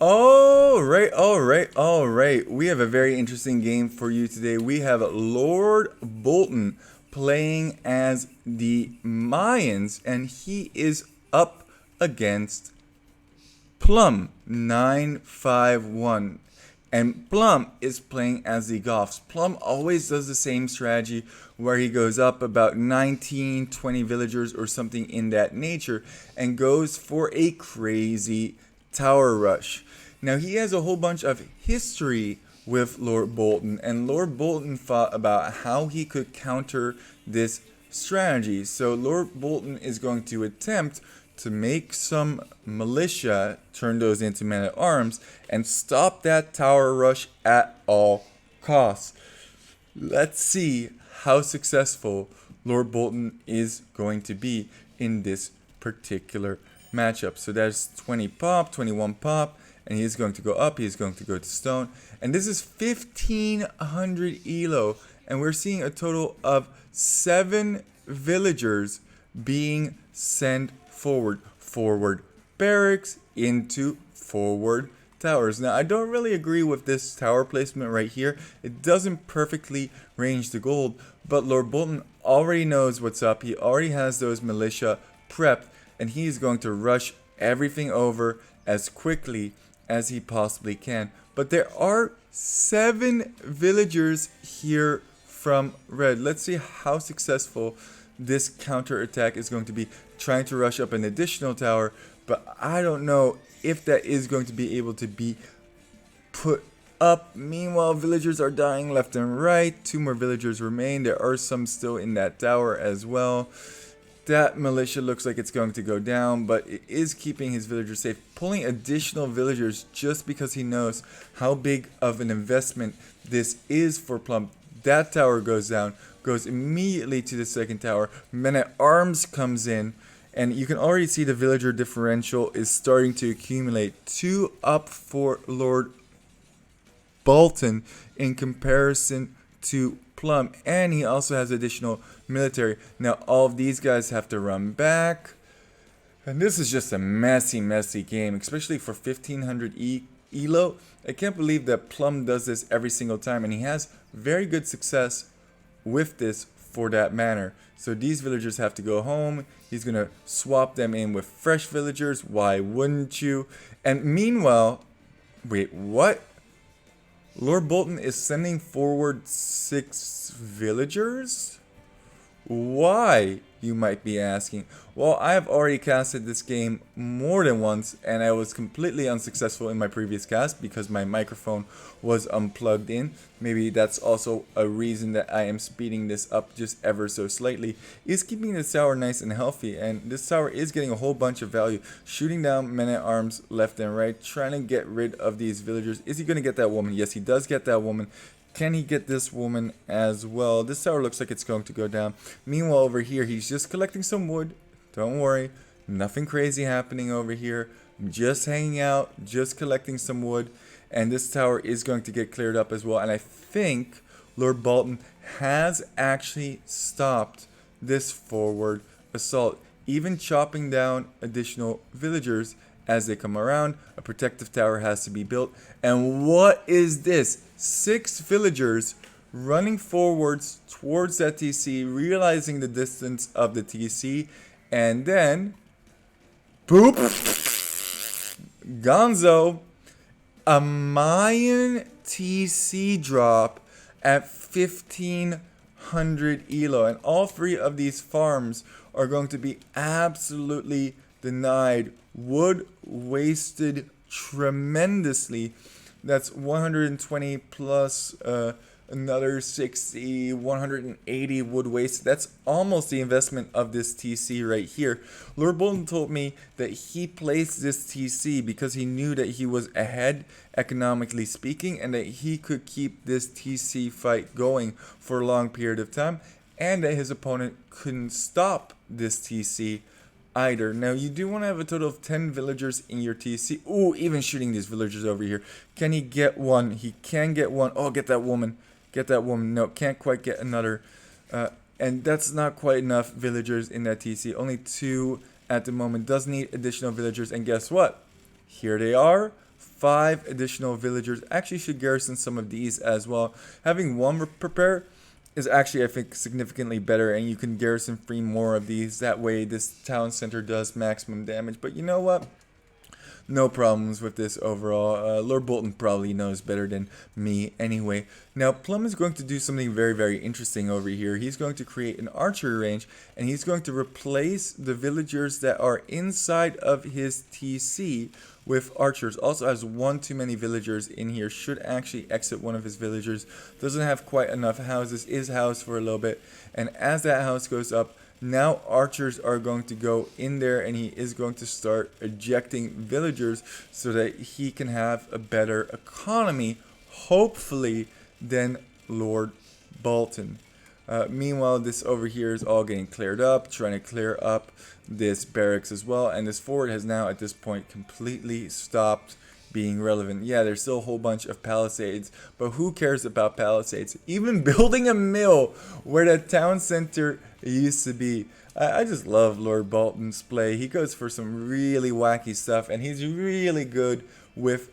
All right. We have a very interesting game for you today. We have Lord Bolten playing as the Mayans, and he is up against Plum 951. And Plum is playing as the Goths. Plum always does the same strategy where he goes up about 19, 20 villagers or something in that nature and goes for a crazy tower rush. Now he has a whole bunch of history with Lord Bolten, and Lord Bolten thought about how he could counter this strategy. So Lord Bolten is going to attempt to make some militia, turn those into men-at-arms, and stop that tower rush at all costs. Let's see how successful Lord Bolten is going to be in this particular matchup. So that's 20 pop, 21 pop, and he's going to go up, he's going to go to stone. And this is 1500 elo, and we're seeing a total of 7 villagers being sent forward barracks into forward towers. Now I don't really agree with this tower placement right here. It doesn't perfectly range the gold, but Lord Bolten already knows what's up. He already has those militia prepped, and he's going to rush everything over as quickly as he possibly can. But there are 7 villagers here from red. Let's see how successful this counter attack is going to be, trying to rush up an additional tower, but I don't know if that is going to be able to be put up. Meanwhile, villagers are dying left and right. 2 more villagers remain. There are some still in that tower as well. That militia looks like it's going to go down, but it is keeping his villagers safe, pulling additional villagers just because he knows how big of an investment this is for Plum. That tower goes down, goes immediately to the second tower. Men-at-Arms comes in, and you can already see the villager differential is starting to accumulate. 2 up for Lord Bolten in comparison to Plum, and he also has additional military. Now all of these guys have to run back, and this is just a messy game, especially for 1500 elo. I can't believe that Plum does this every single time, and he has very good success with this for that matter. So these villagers have to go home. He's gonna swap them in with fresh villagers. Why wouldn't you? And meanwhile, wait, what? Lord Bolten is sending forward 6 villagers? Why, you might be asking? Well, I have already casted this game more than once, and I was completely unsuccessful in my previous cast because my microphone was unplugged in. Maybe that's also a reason that I am speeding this up just ever so slightly. Is keeping this tower nice and healthy, and this tower is getting a whole bunch of value. Shooting down men-at-arms left and right, trying to get rid of these villagers. Is he going to get that woman? Yes, he does get that woman. Can he get this woman as well? This tower looks like it's going to go down. Meanwhile, over here, he's just collecting some wood. Don't worry. Nothing crazy happening over here. I'm just hanging out, just collecting some wood. And this tower is going to get cleared up as well. And I think Lord Bolten has actually stopped this forward assault, even chopping down additional villagers as they come around. A protective tower has to be built. And what is this? 6 villagers running forwards towards that TC, realizing the distance of the TC, and then boop, Gonzo, a Mayan TC drop at 1500 elo, and all 3 of these farms are going to be absolutely denied. Wood wasted tremendously. That's 120 plus another 60, 180 wood waste. That's almost the investment of this TC right here. Lord Bolten told me that he placed this TC because he knew that he was ahead economically speaking, and that he could keep this TC fight going for a long period of time, and that his opponent couldn't stop this TC either. Now you do want to have a total of 10 villagers in your TC. Ooh, even shooting these villagers over here. Can he get one? He can get one. Oh, get that woman. Get that woman. No, can't quite get another. And that's not quite enough villagers in that TC. Only 2 at the moment. Does need additional villagers. And guess what? Here they are. 5 additional villagers. Actually should garrison some of these as well. Having one prepare is actually, I think, significantly better, and you can garrison free more of these. That way this town center does maximum damage. But you know what? No problems with this overall. Lord Bolten probably knows better than me anyway. Now, Plum is going to do something very, very interesting over here. He's going to create an archery range, and he's going to replace the villagers that are inside of his TC with archers. Also has one too many villagers in here. Should actually exit one of his villagers. Doesn't have quite enough houses. Is housed for a little bit. And as that house goes up, now archers are going to go in there, and he is going to start ejecting villagers so that he can have a better economy, hopefully, than Lord Bolten. Meanwhile, this over here is all getting cleared up, trying to clear up this barracks as well, and this fort has now at this point completely stopped being relevant. Yeah, there's still a whole bunch of palisades, but who cares about palisades? Even building a mill where the town center used to be. I just love Lord Bolten's play. He goes for some really wacky stuff, and he's really good with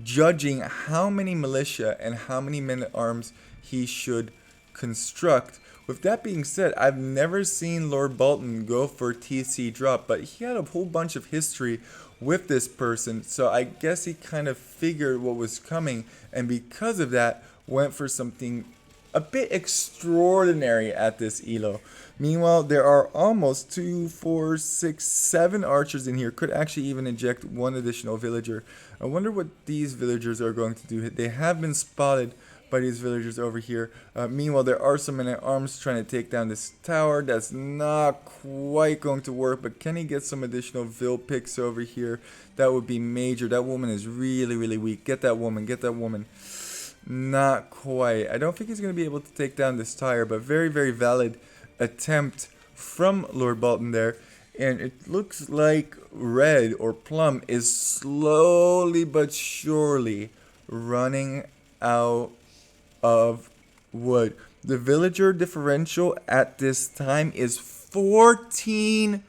judging how many militia and how many men-at-arms he should construct. With that being said, I've never seen Lord Bolten go for TC drop, but he had a whole bunch of history with this person, so I guess he kind of figured what was coming, and because of that, went for something a bit extraordinary at this elo. Meanwhile, there are almost 2, 4, 6, 7 archers in here. Could actually even eject one additional villager. I wonder what these villagers are going to do. They have been spotted by these villagers over here. Meanwhile, there are some men-at-arms trying to take down this tower. That's not quite going to work, but can he get some additional vill picks over here? That would be major. That woman is really, really weak. Get that woman. Get that woman. Not quite. I don't think he's going to be able to take down this tower, but very, very valid attempt from Lord Bolten there. And it looks like Red or Plum is slowly but surely running out of wood. The villager differential at this time is 14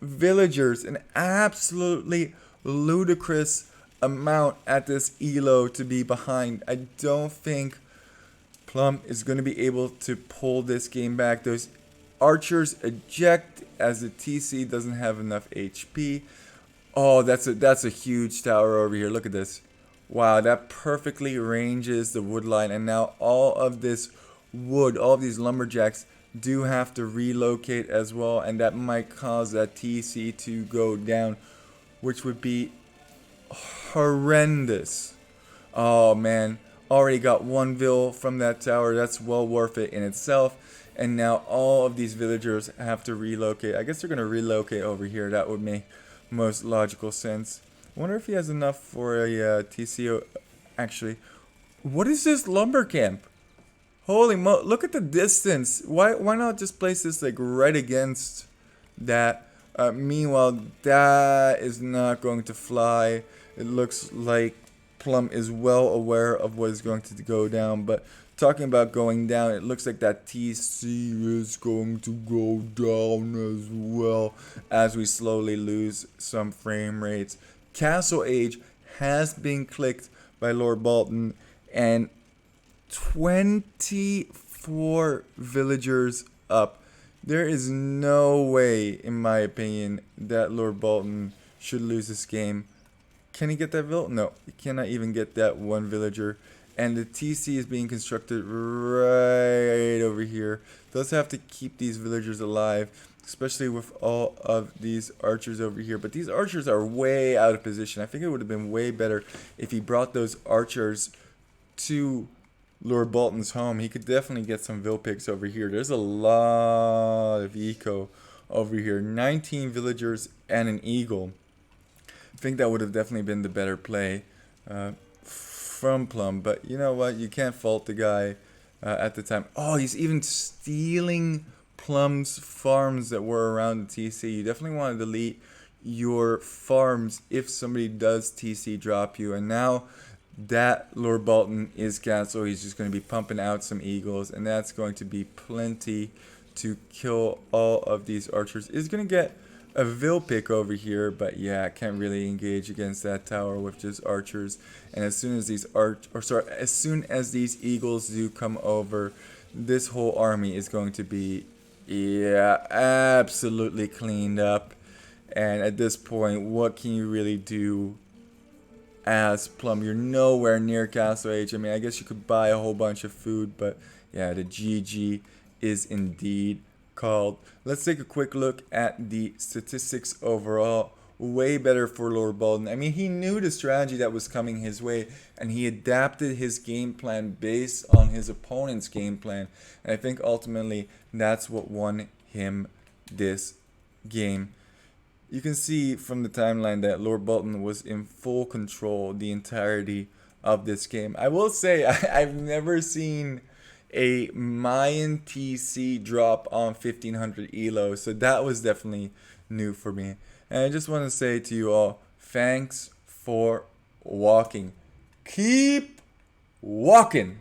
villagers. An absolutely ludicrous amount at this elo to be behind. I don't think Plum is going to be able to pull this game back. Those archers eject as the TC doesn't have enough HP. Oh, that's a huge tower over here. Look at this. Wow, that perfectly ranges the wood line, and now all of this wood, all of these lumberjacks do have to relocate as well, and that might cause that TC to go down, which would be horrendous. Oh man, already got one vill from that tower. That's well worth it in itself. And now all of these villagers have to relocate. I guess they're going to relocate over here. That would make most logical sense. I wonder if he has enough for a TCO. Actually, what is this lumber camp? Holy mo! Look at the distance. Why not just place this like right against that? Meanwhile, that is not going to fly. It looks like Plum is well aware of what is going to go down. But talking about going down, it looks like that TC is going to go down as well as we slowly lose some frame rates. Castle Age has been clicked by Lord Bolten, and 24 villagers up. There is no way, in my opinion, that Lord Bolten should lose this game. Can he get that vill? No, he cannot even get that one villager. And the TC is being constructed right over here. Does have to keep these villagers alive, especially with all of these archers over here. But these archers are way out of position. I think it would have been way better if he brought those archers to Lord Bolten's home. He could definitely get some vill picks over here. There's a lot of eco over here. 19 villagers and an eagle. I think that would have definitely been the better play from Plum. But you know what? You can't fault the guy at the time. Oh, he's even stealing Plum's farms that were around the TC. You definitely want to delete your farms if somebody does TC drop you. And now that Lord Bolten is cancelled, he's just going to be pumping out some eagles, and that's going to be plenty to kill all of these archers. Is going to get a vill pick over here, but yeah, I can't really engage against that tower with just archers. And as soon as these as soon as these eagles do come over, this whole army is going to be, yeah, absolutely cleaned up. And at this point, what can you really do as Plum? You're nowhere near Castle Age. I mean, I guess you could buy a whole bunch of food, but yeah, the GG is indeed called. Let's take a quick look at the statistics overall. Way better for Lord Bolten. I mean, he knew the strategy that was coming his way, and he adapted his game plan based on his opponent's game plan. And I think ultimately that's what won him this game. You can see from the timeline that Lord Bolten was in full control the entirety of this game. I will say, I've never seen a Mayan TC drop on 1500 ELO, so that was definitely new for me. And I just want to say to you all, thanks for walking. Keep walking.